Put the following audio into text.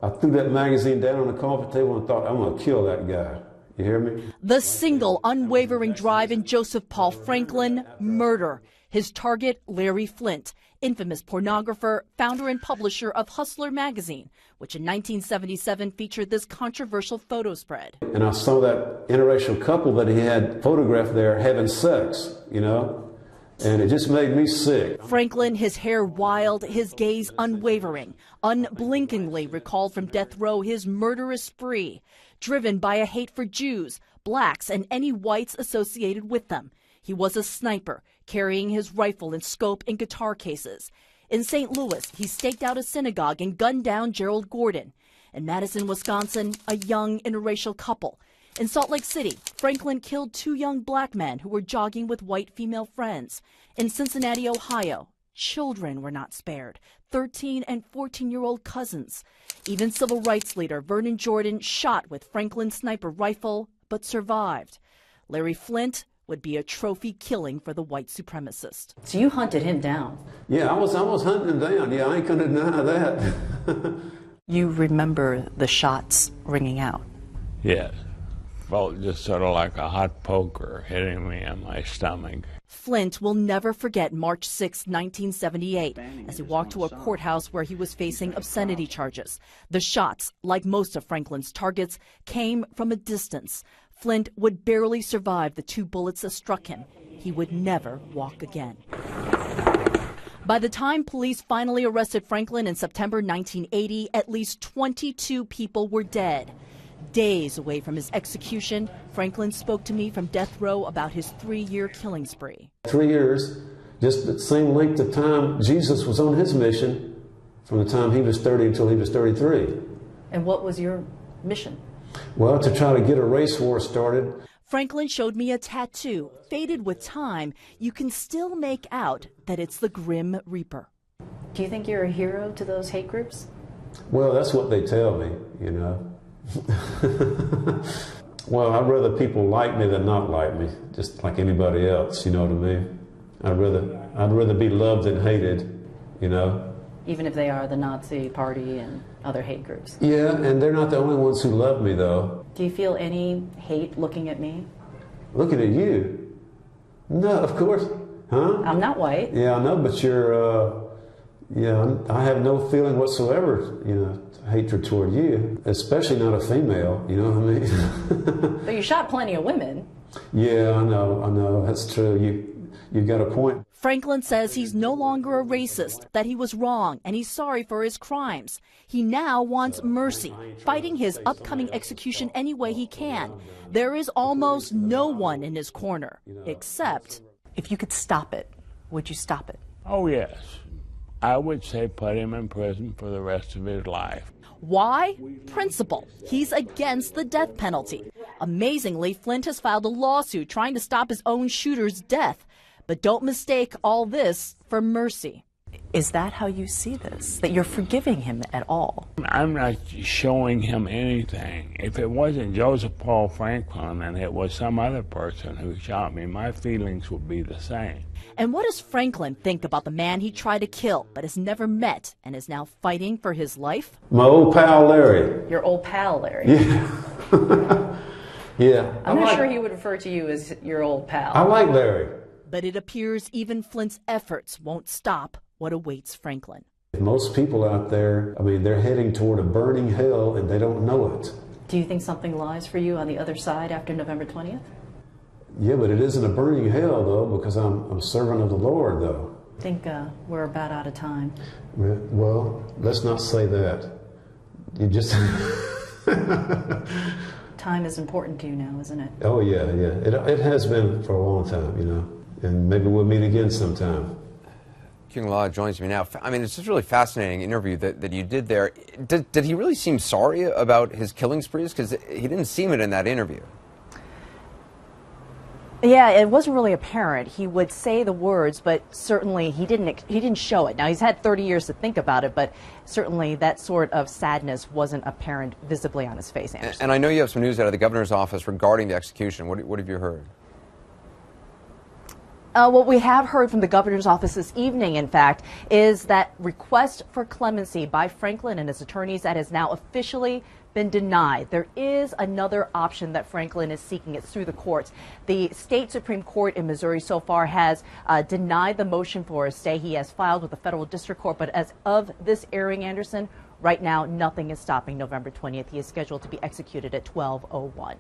I threw that magazine down on the coffee table and thought, I'm going to kill that guy. You hear me? The single, unwavering drive in Joseph Paul Franklin, murder. His target, Larry Flynt, infamous pornographer, founder and publisher of Hustler magazine, which in 1977 featured this controversial photo spread. And I saw that interracial couple that he had photographed there having sex, you know, and it just made me sick. Franklin, his hair wild, his gaze unwavering, unblinkingly recalled from death row his murderous spree, driven by a hate for Jews, blacks, and any whites associated with them. He was a sniper, carrying his rifle and scope in guitar cases. In St. Louis, he staked out a synagogue and gunned down Gerald Gordon. In Madison, Wisconsin, a young interracial couple. In Salt Lake City, Franklin killed 2 young black men who were jogging with white female friends. In Cincinnati, Ohio, children were not spared, 13 and 14-year-old cousins. Even civil rights leader Vernon Jordan shot with Franklin's sniper rifle, but survived. Larry Flynt would be a trophy killing for the white supremacist. So you hunted him down? Yeah, I was hunting him down. Yeah, I ain't gonna deny that. You remember the shots ringing out? Yes. Felt just sort of like a hot poker hitting me in my stomach. Flynt will never forget March 6, 1978, as he walked to a courthouse where he was facing obscenity charges. The shots, like most of Franklin's targets, came from a distance. Flynt would barely survive the 2 bullets that struck him. He would never walk again. By the time police finally arrested Franklin in September 1980, at least 22 people were dead. Days away from his execution, Franklin spoke to me from death row about his 3-year killing spree. 3 years, just the same length of time Jesus was on his mission from the time he was 30 until he was 33. And what was your mission? Well, to try to get a race war started. Franklin showed me a tattoo. Faded with time, you can still make out that it's the Grim Reaper. Do you think you're a hero to those hate groups? Well, that's what they tell me, you know. Well, I'd rather people like me than not like me, just like anybody else, you know what I mean? I'd rather be loved than hated, you know. Even if they are the Nazi Party and other hate groups? Yeah, and they're not the only ones who love me, though. Do you feel any hate looking at me? Looking at you? No, of course. Huh? I'm not white. Yeah, I know, but you're, yeah, I have no feeling whatsoever, you know, hatred toward you, especially not a female, you know what I mean? But you shot plenty of women. Yeah, I know, that's true. You've got a point. Franklin says he's no longer a racist, that he was wrong, and he's sorry for his crimes. He now wants mercy, fighting his upcoming execution any way he can. There is almost no one in his corner, except... If you could stop it, would you stop it? Oh, yes. I would say put him in prison for the rest of his life. Why? Principle. He's against the death penalty. Amazingly, Flynt has filed a lawsuit trying to stop his own shooter's death. But don't mistake all this for mercy. Is that how you see this? That you're forgiving him at all? I'm not showing him anything. If it wasn't Joseph Paul Franklin and it was some other person who shot me, my feelings would be the same. And what does Franklin think about the man he tried to kill but has never met and is now fighting for his life? My old pal Larry. Your old pal Larry? Yeah. Yeah. I'm not sure he would refer to you as your old pal. I like Larry. But it appears even Flynt's efforts won't stop what awaits Franklin. Most people out there, I mean, they're heading toward a burning hell and they don't know it. Do you think something lies for you on the other side after November 20th? Yeah, but it isn't a burning hell, though, because I'm a servant of the Lord, though. I think we're about out of time. Well, let's not say that. You just... Time is important to you now, isn't it? Oh, yeah. It has been for a long time, you know, and maybe we'll meet again sometime. King Law joins me now. I mean, it's just a really fascinating interview that you did there. Did he really seem sorry about his killing sprees? Because he didn't seem it in that interview. Yeah, it wasn't really apparent. He would say the words, but certainly he didn't show it. Now, he's had 30 years to think about it, but certainly that sort of sadness wasn't apparent visibly on his face, Anderson. And I know you have some news out of the governor's office regarding the execution. What have you heard? What we have heard from the governor's office this evening, in fact, is that request for clemency by Franklin and his attorneys that has now officially been denied. There is another option that Franklin is seeking. It's through the courts. The state Supreme Court in Missouri so far has denied the motion for a stay he has filed with the federal district court. But as of this airing, Anderson, right now nothing is stopping November 20th. He is scheduled to be executed at 12:01.